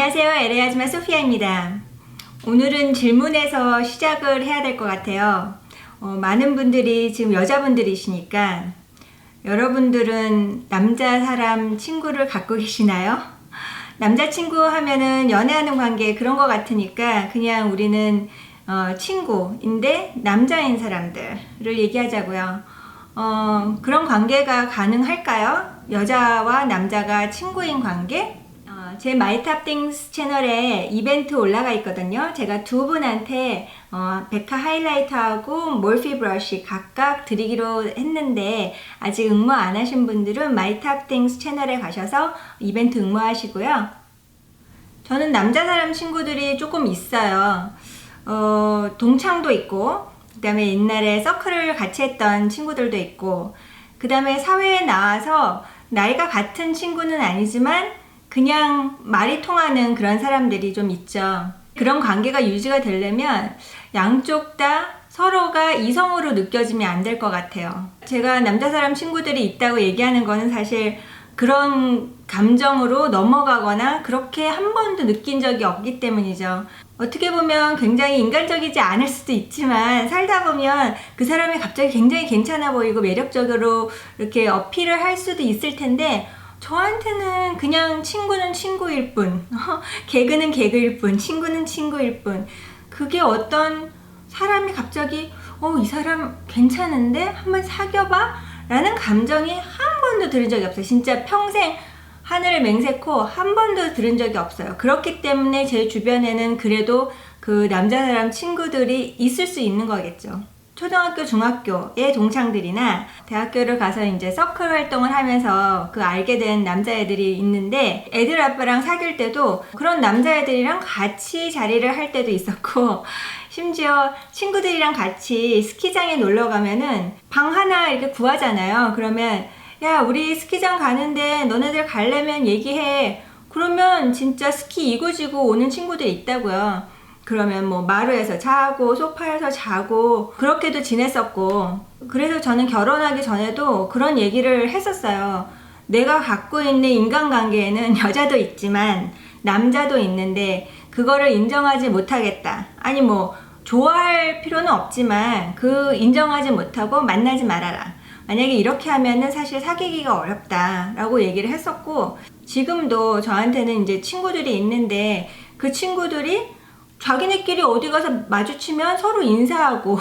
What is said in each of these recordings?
안녕하세요. LA 아줌마 소피아입니다. 오늘은 질문에서 시작을 해야 될 것 같아요. 많은 분들이 지금 여자분들이시니까 여러분들은 남자 사람 친구를 갖고 계시나요? 남자친구 하면은 연애하는 관계 그런 것 같으니까 그냥 우리는 친구인데 남자인 사람들을 얘기하자고요. 그런 관계가 가능할까요? 여자와 남자가 친구인 관계? 제 마이탑띵스 채널에 이벤트 올라가 있거든요. 제가 두 분한테 백화 하이라이터하고 몰피 브러쉬 각각 드리기로 했는데 아직 응모 안 하신 분들은 마이탑띵스 채널에 가셔서 이벤트 응모하시고요. 저는 남자 사람 친구들이 조금 있어요. 동창도 있고 그 다음에 옛날에 서클을 같이 했던 친구들도 있고 그 다음에 사회에 나와서 나이가 같은 친구는 아니지만 그냥 말이 통하는 그런 사람들이 좀 있죠. 그런 관계가 유지가 되려면 양쪽 다 서로가 이성으로 느껴지면 안 될 것 같아요. 제가 남자 사람 친구들이 있다고 얘기하는 거는 사실 그런 감정으로 넘어가거나 그렇게 한 번도 느낀 적이 없기 때문이죠. 어떻게 보면 굉장히 인간적이지 않을 수도 있지만 살다 보면 그 사람이 갑자기 굉장히 괜찮아 보이고 매력적으로 이렇게 어필을 할 수도 있을 텐데 저한테는 그냥 친구는 친구일 뿐, 개그는 개그일 뿐, 친구는 친구일 뿐. 그게 어떤 사람이 갑자기 이 사람 괜찮은데 한번 사귀어봐? 라는 감정이 한 번도 들은 적이 없어요. 진짜 평생 하늘을 맹세코 한 번도 들은 적이 없어요. 그렇기 때문에 제 주변에는 그래도 그 남자 사람 친구들이 있을 수 있는 거겠죠. 초등학교, 중학교의 동창들이나 대학교를 가서 이제 서클 활동을 하면서 그 알게 된 남자애들이 있는데 애들 아빠랑 사귈 때도 그런 남자애들이랑 같이 자리를 할 때도 있었고 심지어 친구들이랑 같이 스키장에 놀러 가면은 방 하나 이렇게 구하잖아요. 그러면 야, 우리 스키장 가는데 너네들 가려면 얘기해. 그러면 진짜 스키 이고지고 오는 친구들이 있다고요. 그러면 뭐 마루에서 자고 소파에서 자고 그렇게도 지냈었고 그래서 저는 결혼하기 전에도 그런 얘기를 했었어요. 내가 갖고 있는 인간관계에는 여자도 있지만 남자도 있는데 그거를 인정하지 못하겠다. 아니 뭐 좋아할 필요는 없지만 그 인정하지 못하고 만나지 말아라. 만약에 이렇게 하면은 사실 사귀기가 어렵다라고 얘기를 했었고 지금도 저한테는 이제 친구들이 있는데 그 친구들이 자기네끼리 어디 가서 마주치면 서로 인사하고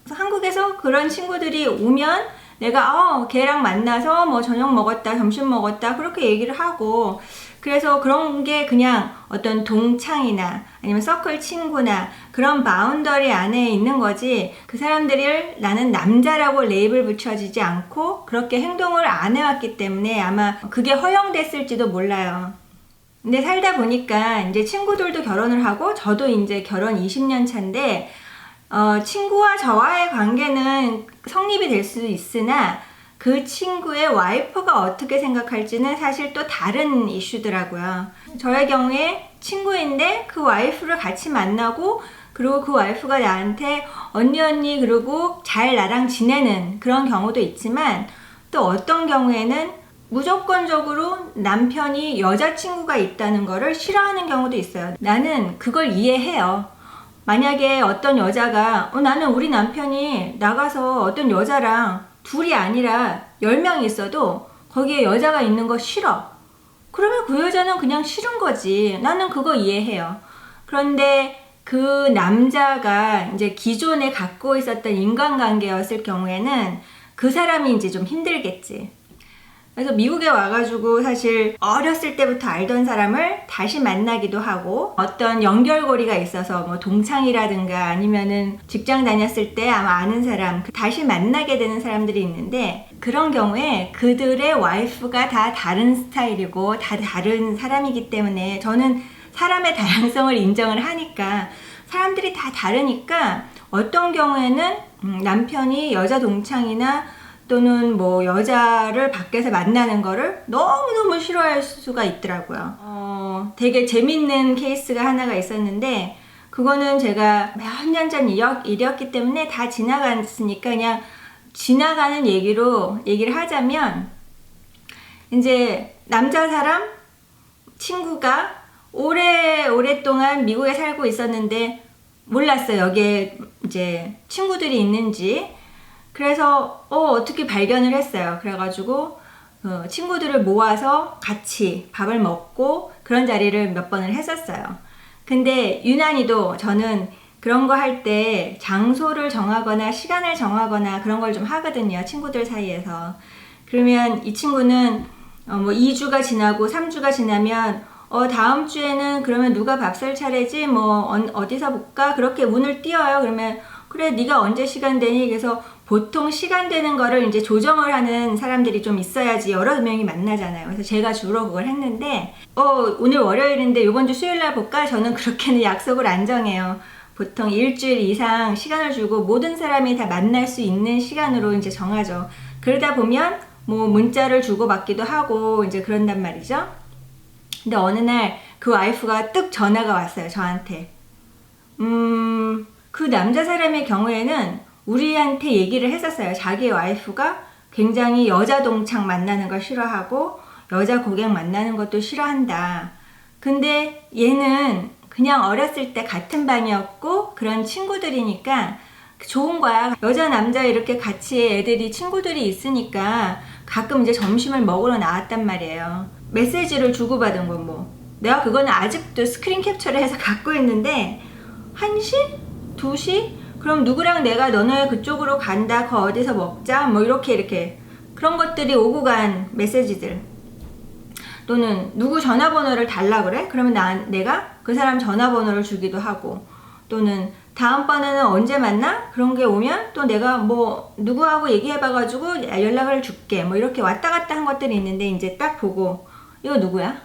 한국에서 그런 친구들이 오면 내가 걔랑 만나서 뭐 저녁 먹었다 점심 먹었다 그렇게 얘기를 하고 그래서 그런 게 그냥 어떤 동창이나 아니면 서클 친구나 그런 바운더리 안에 있는 거지 그 사람들을 나는 남자라고 레이블 붙여지지 않고 그렇게 행동을 안 해왔기 때문에 아마 그게 허용됐을지도 몰라요. 근데 살다 보니까 이제 친구들도 결혼을 하고 저도 이제 결혼 20년 차인데 친구와 저와의 관계는 성립이 될 수 있으나 그 친구의 와이프가 어떻게 생각할지는 사실 또 다른 이슈더라고요. 저의 경우에 친구인데 그 와이프를 같이 만나고 그리고 그 와이프가 나한테 언니 그러고 잘 나랑 지내는 그런 경우도 있지만 또 어떤 경우에는 무조건적으로 남편이 여자친구가 있다는 거를 싫어하는 경우도 있어요. 나는 그걸 이해해요. 만약에 어떤 여자가 나는 우리 남편이 나가서 어떤 여자랑 둘이 아니라 10명이 있어도 거기에 여자가 있는 거 싫어. 그러면 그 여자는 그냥 싫은 거지. 나는 그거 이해해요. 그런데 그 남자가 이제 기존에 갖고 있었던 인간관계였을 경우에는 그 사람이 이제 좀 힘들겠지. 그래서 미국에 와가지고 사실 어렸을 때부터 알던 사람을 다시 만나기도 하고 어떤 연결고리가 있어서 뭐 동창이라든가 아니면은 직장 다녔을 때 아마 아는 사람 다시 만나게 되는 사람들이 있는데 그런 경우에 그들의 와이프가 다 다른 스타일이고 다 다른 사람이기 때문에 저는 사람의 다양성을 인정을 하니까 사람들이 다 다르니까 어떤 경우에는 남편이 여자 동창이나 또는 뭐 여자를 밖에서 만나는 거를 너무너무 싫어할 수가 있더라고요. 되게 재밌는 케이스가 하나가 있었는데 그거는 제가 몇 년 전 일이었기 때문에 다 지나갔으니까 그냥 지나가는 얘기를 하자면 이제 남자 사람 친구가 오랫동안 미국에 살고 있었는데 몰랐어요. 여기에 이제 친구들이 있는지. 그래서 어떻게 발견을 했어요. 그래가지고 친구들을 모아서 같이 밥을 먹고 그런 자리를 몇 번을 했었어요. 근데 유난히도 저는 그런 거 할 때 장소를 정하거나 시간을 정하거나 그런 걸 좀 하거든요. 친구들 사이에서. 그러면 이 친구는 뭐 2주가 지나고 3주가 지나면 다음 주에는 그러면 누가 밥 살 차례지? 뭐 어디서 볼까? 그렇게 문을 띄어요. 그러면 그래 네가 언제 시간 되니? 그래서 보통 시간 되는 거를 이제 조정을 하는 사람들이 좀 있어야지 여러 명이 만나잖아요. 그래서 제가 주로 그걸 했는데 오늘 월요일인데 이번 주 수요일 날 볼까? 저는 그렇게는 약속을 안 정해요. 보통 일주일 이상 시간을 주고 모든 사람이 다 만날 수 있는 시간으로 이제 정하죠. 그러다 보면 뭐 문자를 주고받기도 하고 이제 그런단 말이죠. 근데 어느 날 그 와이프가 뜩 전화가 왔어요, 저한테. 그 남자 사람의 경우에는 우리한테 얘기를 했었어요. 자기 와이프가 굉장히 여자 동창 만나는 걸 싫어하고 여자 고객 만나는 것도 싫어한다. 근데 얘는 그냥 어렸을 때 같은 반이었고 그런 친구들이니까 좋은 거야. 여자 남자 이렇게 같이 애들이 친구들이 있으니까 가끔 이제 점심을 먹으러 나왔단 말이에요. 메시지를 주고받은 건 뭐 내가 그거는 아직도 스크린 캡처를 해서 갖고 있는데 1시? 2시? 그럼 누구랑 내가 너네 그쪽으로 간다. 거 어디서 먹자. 뭐 이렇게 그런 것들이 오고 간 메시지들. 또는 누구 전화번호를 달라 그래? 그러면 내가 그 사람 전화번호를 주기도 하고, 또는 다음번에는 언제 만나? 그런 게 오면 또 내가 뭐 누구하고 얘기해봐가지고 연락을 줄게. 뭐 이렇게 왔다 갔다 한 것들이 있는데 이제 딱 보고 이거 누구야?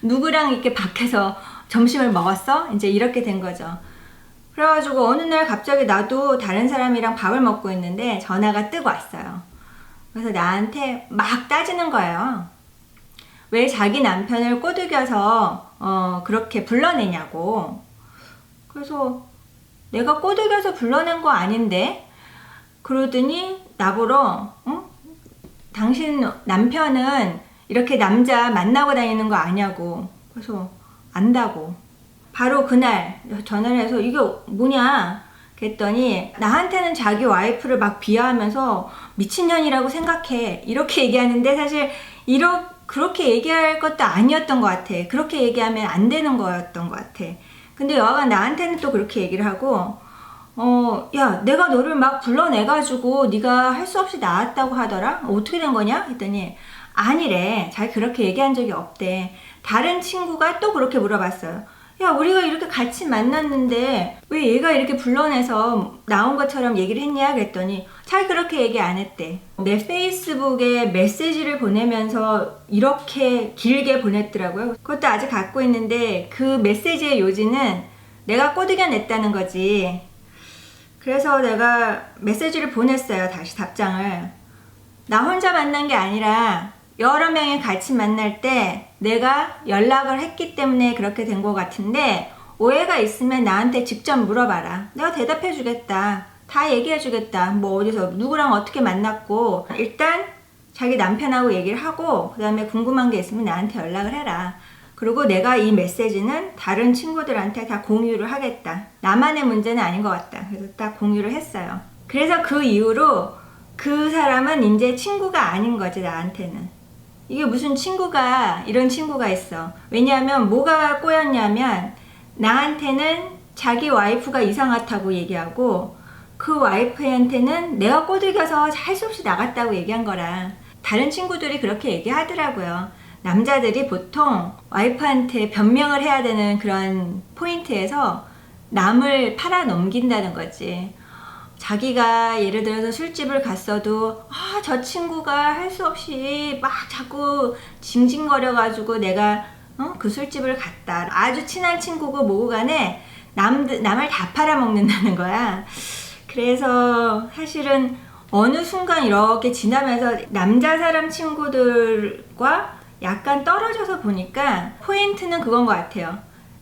누구랑 이렇게 밖에서 점심을 먹었어? 이제 이렇게 된 거죠. 그래가지고 어느 날 갑자기 나도 다른 사람이랑 밥을 먹고 있는데 전화가 뜨고 왔어요. 그래서 나한테 막 따지는 거예요. 왜 자기 남편을 꼬드겨서 그렇게 불러내냐고. 그래서 내가 꼬드겨서 불러낸 거 아닌데? 그러더니 나보러 당신 남편은 이렇게 남자 만나고 다니는 거 아냐고. 그래서 안다고. 바로 그날 전화를 해서 이게 뭐냐 그랬더니 나한테는 자기 와이프를 막 비하하면서 미친년이라고 생각해 이렇게 얘기하는데 사실 그렇게 얘기할 것도 아니었던 것 같아. 그렇게 얘기하면 안 되는 거였던 것 같아. 근데 여하간 나한테는 또 그렇게 얘기를 하고 야 내가 너를 막 불러내가지고 네가 할 수 없이 나왔다고 하더라. 어떻게 된 거냐 했더니 아니래. 자기 그렇게 얘기한 적이 없대. 다른 친구가 또 그렇게 물어봤어요. 야 우리가 이렇게 같이 만났는데 왜 얘가 이렇게 불러내서 나온 것처럼 얘기를 했냐 그랬더니 자기 그렇게 얘기 안 했대. 내 페이스북에 메시지를 보내면서 이렇게 길게 보냈더라고요. 그것도 아직 갖고 있는데 그 메시지의 요지는 내가 꼬드겨 냈다는 거지. 그래서 내가 메시지를 보냈어요. 다시 답장을. 나 혼자 만난 게 아니라 여러 명이 같이 만날 때 내가 연락을 했기 때문에 그렇게 된 것 같은데 오해가 있으면 나한테 직접 물어봐라. 내가 대답해 주겠다. 다 얘기해 주겠다. 뭐 어디서 누구랑 어떻게 만났고 일단 자기 남편하고 얘기를 하고 그 다음에 궁금한 게 있으면 나한테 연락을 해라. 그리고 내가 이 메시지는 다른 친구들한테 다 공유를 하겠다. 나만의 문제는 아닌 것 같다. 그래서 딱 공유를 했어요. 그래서 그 이후로 그 사람은 이제 친구가 아닌 거지 나한테는. 이게 무슨 친구가 이런 친구가 있어. 왜냐하면 뭐가 꼬였냐면 나한테는 자기 와이프가 이상하다고 얘기하고 그 와이프한테는 내가 꼬드겨서 할 수 없이 나갔다고 얘기한 거라. 다른 친구들이 그렇게 얘기하더라고요. 남자들이 보통 와이프한테 변명을 해야 되는 그런 포인트에서 남을 팔아 넘긴다는 거지. 자기가 예를 들어서 술집을 갔어도 저 친구가 할 수 없이 막 자꾸 징징거려 가지고 내가 그 술집을 갔다. 아주 친한 친구고 뭐고 간에 남을 다 팔아먹는다는 거야. 그래서 사실은 어느 순간 이렇게 지나면서 남자 사람 친구들과 약간 떨어져서 보니까 포인트는 그건 것 같아요.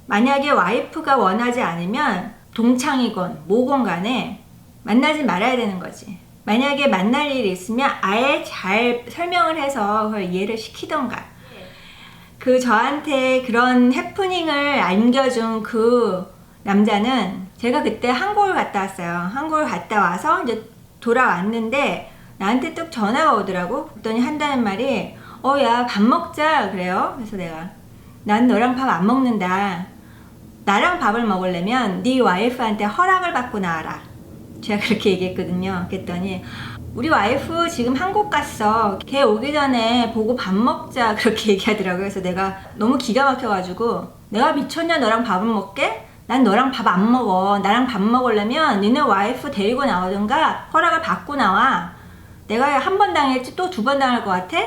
만약에 와이프가 원하지 않으면 동창이건 뭐건 간에 만나지 말아야 되는 거지. 만약에 만날 일이 있으면 아예 잘 설명을 해서 그걸 이해를 시키던가. 그 그 저한테 그런 해프닝을 안겨준 그 남자는 제가 그때 한국을 갔다 왔어요. 한국을 갔다 와서 이제 돌아왔는데 나한테 뚝 전화가 오더라고. 그랬더니 한다는 말이 야 밥 먹자 그래요. 그래서 내가 난 너랑 밥 안 먹는다. 나랑 밥을 먹으려면 네 와이프한테 허락을 받고 나와라. 제가 그렇게 얘기했거든요. 그랬더니 우리 와이프 지금 한국 갔어. 걔 오기 전에 보고 밥 먹자 그렇게 얘기하더라고요. 그래서 내가 너무 기가 막혀가지고 내가 미쳤냐 너랑 밥을 먹게? 난 너랑 밥 안 먹어. 나랑 밥 먹으려면 니네 와이프 데리고 나오든가 허락을 받고 나와. 내가 한 번 당했지 또 두 번 당할 것 같아?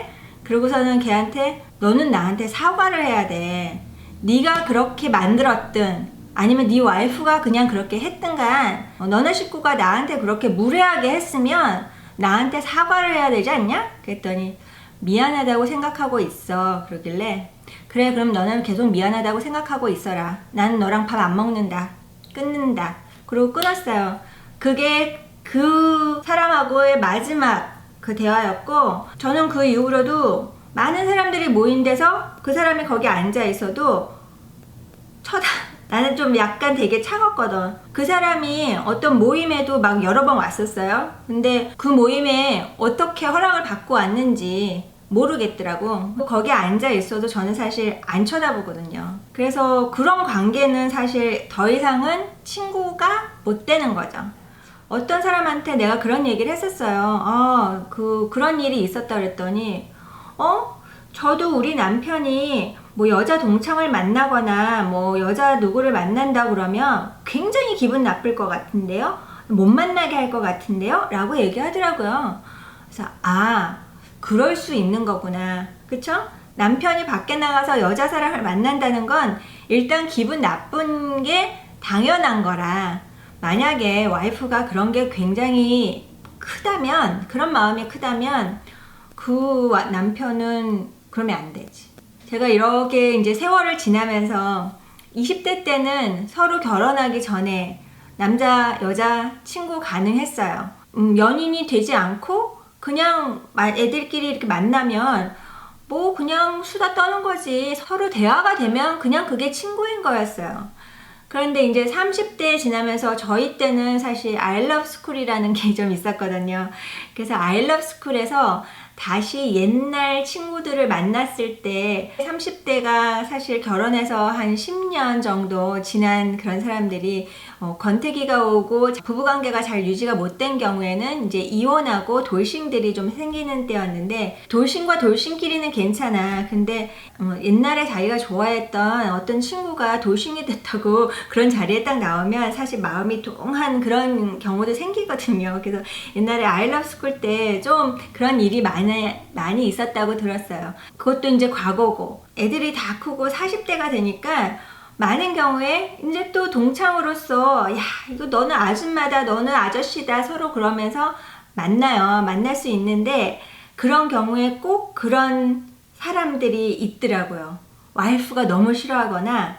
그러고서는 걔한테 너는 나한테 사과를 해야 돼. 네가 그렇게 만들었든 아니면 네 와이프가 그냥 그렇게 했든간 너네 식구가 나한테 그렇게 무례하게 했으면 나한테 사과를 해야 되지 않냐? 그랬더니 미안하다고 생각하고 있어. 그러길래 그래 그럼 너는 계속 미안하다고 생각하고 있어라. 난 너랑 밥 안 먹는다. 끊는다. 그리고 끊었어요. 그게 그 사람하고의 마지막 그 대화였고 저는 그 이후로도 많은 사람들이 모인 데서 그 사람이 거기 앉아 있어도 나는 좀 약간 되게 차갑거든. 그 사람이 어떤 모임에도 막 여러 번 왔었어요. 근데 그 모임에 어떻게 허락을 받고 왔는지 모르겠더라고. 거기 앉아 있어도 저는 사실 안 쳐다보거든요. 그래서 그런 관계는 사실 더 이상은 친구가 못 되는 거죠. 어떤 사람한테 내가 그런 얘기를 했었어요. 그런 일이 있었다 그랬더니 저도 우리 남편이 뭐 여자 동창을 만나거나 뭐 여자 누구를 만난다 그러면 굉장히 기분 나쁠 것 같은데요? 못 만나게 할 것 같은데요? 라고 얘기하더라고요. 그래서 그럴 수 있는 거구나. 그쵸? 남편이 밖에 나가서 여자 사람을 만난다는 건 일단 기분 나쁜 게 당연한 거라. 만약에 와이프가 그런 게 굉장히 크다면, 그런 마음이 크다면 그 남편은 그러면 안 되지. 제가 이렇게 이제 세월을 지나면서 20대 때는 서로 결혼하기 전에 남자, 여자 친구 가능했어요. 연인이 되지 않고 그냥 애들끼리 이렇게 만나면 뭐 그냥 수다 떠는 거지. 서로 대화가 되면 그냥 그게 친구인 거였어요. 그런데 이제 30대 지나면서 저희 때는 사실 I love school이라는 게 좀 있었거든요. 그래서 I love school에서 다시 옛날 친구들을 만났을 때 30대가 사실 결혼해서 한 10년 정도 지난 그런 사람들이 권태기가 오고 부부관계가 잘 유지가 못된 경우에는 이제 이혼하고 돌싱들이 좀 생기는 때였는데 돌싱과 돌싱끼리는 괜찮아. 근데 옛날에 자기가 좋아했던 어떤 친구가 돌싱이 됐다고 그런 자리에 딱 나오면 사실 마음이 동한 그런 경우도 생기거든요. 그래서 옛날에 I love school 때 좀 그런 일이 많이 있었다고 들었어요. 그것도 이제 과거고 애들이 다 크고 40대가 되니까 많은 경우에 이제 또 동창으로서 야 이거 너는 아줌마다 너는 아저씨다 서로 그러면서 만날 수 있는데 그런 경우에 꼭 그런 사람들이 있더라고요. 와이프가 너무 싫어하거나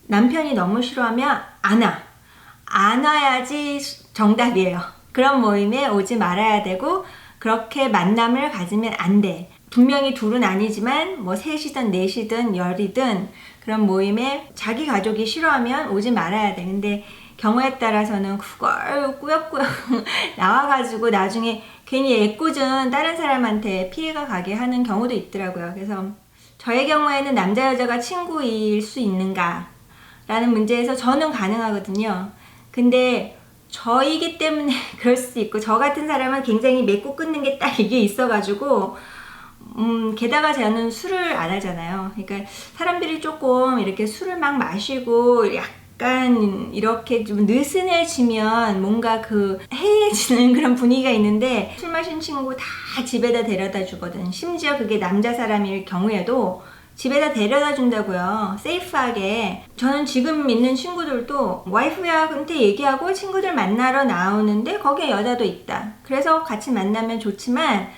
남편이 너무 싫어하면 안 와야지 정답이에요. 그런 모임에 오지 말아야 되고 그렇게 만남을 가지면 안 돼. 분명히 둘은 아니지만 뭐 셋이든 넷이든 열이든 그런 모임에 자기 가족이 싫어하면 오지 말아야 돼. 근데 경우에 따라서는 그걸 꾸역꾸역 나와가지고 나중에 괜히 애꿎은 다른 사람한테 피해가 가게 하는 경우도 있더라고요. 그래서 저의 경우에는 남자 여자가 친구일 수 있는가 라는 문제에서 저는 가능하거든요. 근데 저이기 때문에 그럴 수도 있고 저 같은 사람은 굉장히 맺고 끊는 게 딱 이게 있어가지고 게다가 저는 술을 안 하잖아요. 그러니까 사람들이 조금 이렇게 술을 막 마시고 약간 이렇게 좀 느슨해지면 뭔가 그 해해지는 그런 분위기가 있는데 술 마신 친구 다 집에다 데려다 주거든. 심지어 그게 남자 사람일 경우에도 집에다 데려다 준다고요. 세이프하게. 저는 지금 있는 친구들도 와이프한테 얘기하고 친구들 만나러 나오는데 거기에 여자도 있다. 그래서 같이 만나면 좋지만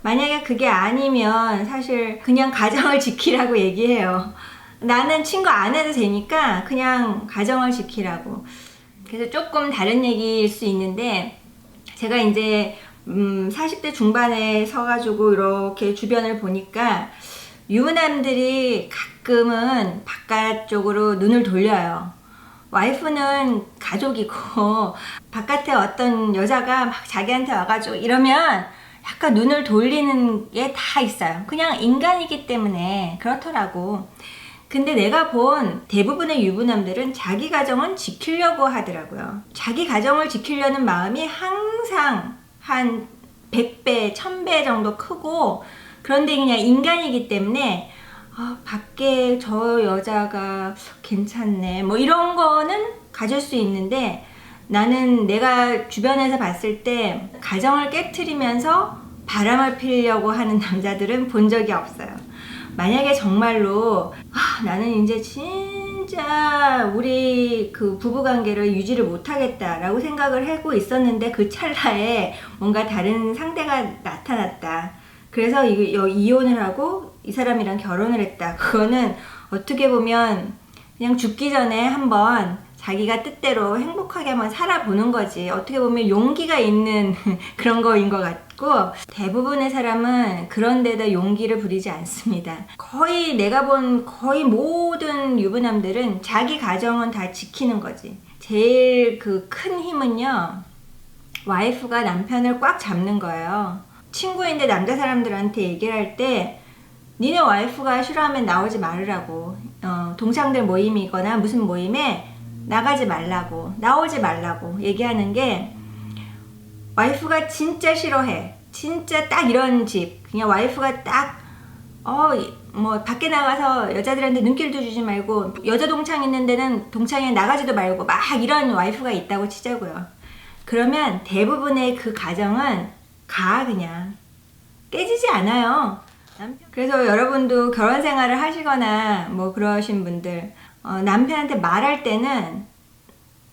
만약에 그게 아니면 사실 그냥 가정을 지키라고 얘기해요. 나는 친구 안 해도 되니까 그냥 가정을 지키라고. 그래서 조금 다른 얘기일 수 있는데 제가 이제 40대 중반에 서가지고 이렇게 주변을 보니까 유부남들이 가끔은 바깥쪽으로 눈을 돌려요. 와이프는 가족이고 바깥에 어떤 여자가 막 자기한테 와가지고 이러면 약간 눈을 돌리는 게 다 있어요. 그냥 인간이기 때문에 그렇더라고. 근데 내가 본 대부분의 유부남들은 자기 가정은 지키려고 하더라고요. 자기 가정을 지키려는 마음이 항상 한 100배, 1000배 정도 크고, 그런데 그냥 인간이기 때문에 밖에 저 여자가 괜찮네 뭐 이런 거는 가질 수 있는데, 나는 내가 주변에서 봤을 때 가정을 깨트리면서 바람을 피려고 하는 남자들은 본 적이 없어요. 만약에 정말로 나는 이제 진짜 우리 그 부부관계를 유지를 못하겠다라고 생각을 하고 있었는데 그 찰나에 뭔가 다른 상대가 나타났다. 그래서 이혼을 하고 이 사람이랑 결혼을 했다. 그거는 어떻게 보면 그냥 죽기 전에 한번 자기가 뜻대로 행복하게 한번 살아보는 거지. 어떻게 보면 용기가 있는 그런 거인 것 같고, 대부분의 사람은 그런 데다 용기를 부리지 않습니다. 거의 내가 본 거의 모든 유부남들은 자기 가정은 다 지키는 거지. 제일 그 큰 힘은요, 와이프가 남편을 꽉 잡는 거예요. 친구인데 남자 사람들한테 얘기를 할 때 니네 와이프가 싫어하면 나오지 말으라고, 동창들 모임이거나 무슨 모임에 나가지 말라고, 나오지 말라고 얘기하는 게, 와이프가 진짜 싫어해. 진짜 딱 이런 집, 그냥 와이프가 딱 뭐 밖에 나가서 여자들한테 눈길도 주지 말고, 여자 동창 있는 데는 동창에 나가지도 말고, 막 이런 와이프가 있다고 치자고요. 그러면 대부분의 그 가정은 그냥 깨지지 않아요. 그래서 여러분도 결혼 생활을 하시거나 뭐 그러신 분들, 남편한테 말할 때는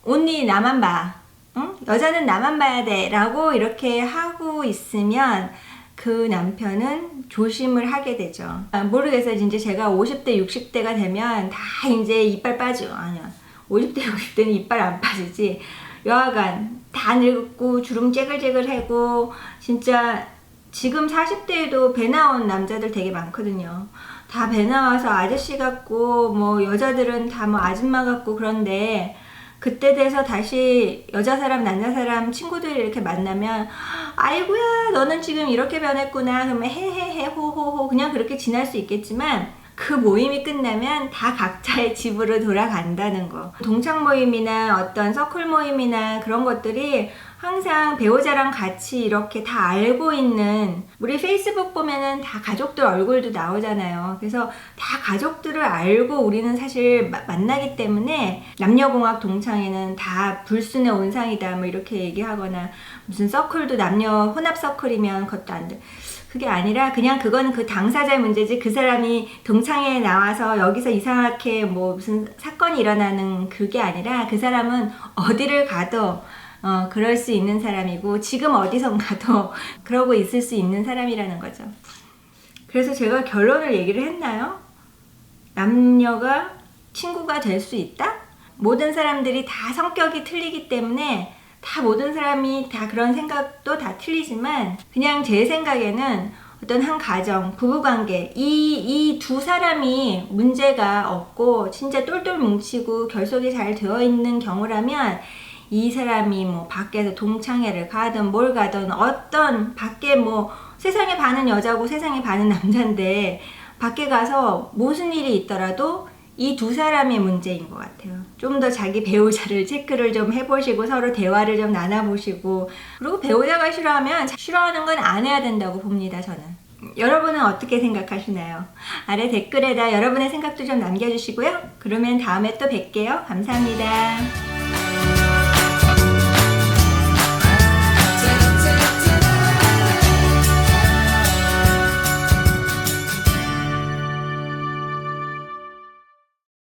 언니 나만 봐, 응? 여자는 나만 봐야 돼 라고 이렇게 하고 있으면 그 남편은 조심을 하게 되죠. 모르겠어요. 이제 제가 50대 60대가 되면 다 이제 이빨 빠지고, 아니야 50대 60대는 이빨 안 빠지지, 여하간 다 늙고 주름 째글째글하고, 진짜 지금 40대에도 배 나온 남자들 되게 많거든요. 다 배 나와서 아저씨 같고, 뭐 여자들은 다 뭐 아줌마 같고, 그런데 그때 돼서 다시 여자 사람 남자 사람 친구들이 이렇게 만나면 아이고야 너는 지금 이렇게 변했구나 그러면 헤헤헤 호호호 그냥 그렇게 지날 수 있겠지만, 그 모임이 끝나면 다 각자의 집으로 돌아간다는 거. 동창 모임이나 어떤 서클 모임이나 그런 것들이 항상 배우자랑 같이 이렇게 다 알고 있는, 우리 페이스북 보면은 다 가족들 얼굴도 나오잖아요. 그래서 다 가족들을 알고 우리는 사실 만나기 때문에, 남녀공학 동창회는 다 불순의 온상이다 뭐 이렇게 얘기하거나, 무슨 서클도 남녀 혼합 서클이면 그것도 안 돼. 그게 아니라 그냥 그거는 그 당사자의 문제지, 그 사람이 동창회에 나와서 여기서 이상하게 뭐 무슨 사건이 일어나는 그게 아니라, 그 사람은 어디를 가도 그럴 수 있는 사람이고, 지금 어디선가도 그러고 있을 수 있는 사람이라는 거죠. 그래서 제가 결론을 얘기를 했나요? 남녀가 친구가 될 수 있다? 모든 사람들이 다 성격이 틀리기 때문에 다 모든 사람이 다 그런 생각도 다 틀리지만, 그냥 제 생각에는 어떤 한 가정, 부부관계, 이 두 사람이 문제가 없고 진짜 똘똘 뭉치고 결속이 잘 되어 있는 경우라면, 이 사람이 뭐 밖에서 동창회를 가든 뭘 가든, 어떤 밖에 뭐 세상에 반은 여자고 세상에 반은 남자인데, 밖에 가서 무슨 일이 있더라도 이 두 사람의 문제인 것 같아요. 좀 더 자기 배우자를 체크를 좀 해보시고, 서로 대화를 좀 나눠보시고, 그리고 배우자가 싫어하면 싫어하는 건 안 해야 된다고 봅니다, 저는. 여러분은 어떻게 생각하시나요? 아래 댓글에다 여러분의 생각도 좀 남겨주시고요. 그러면 다음에 또 뵐게요. 감사합니다.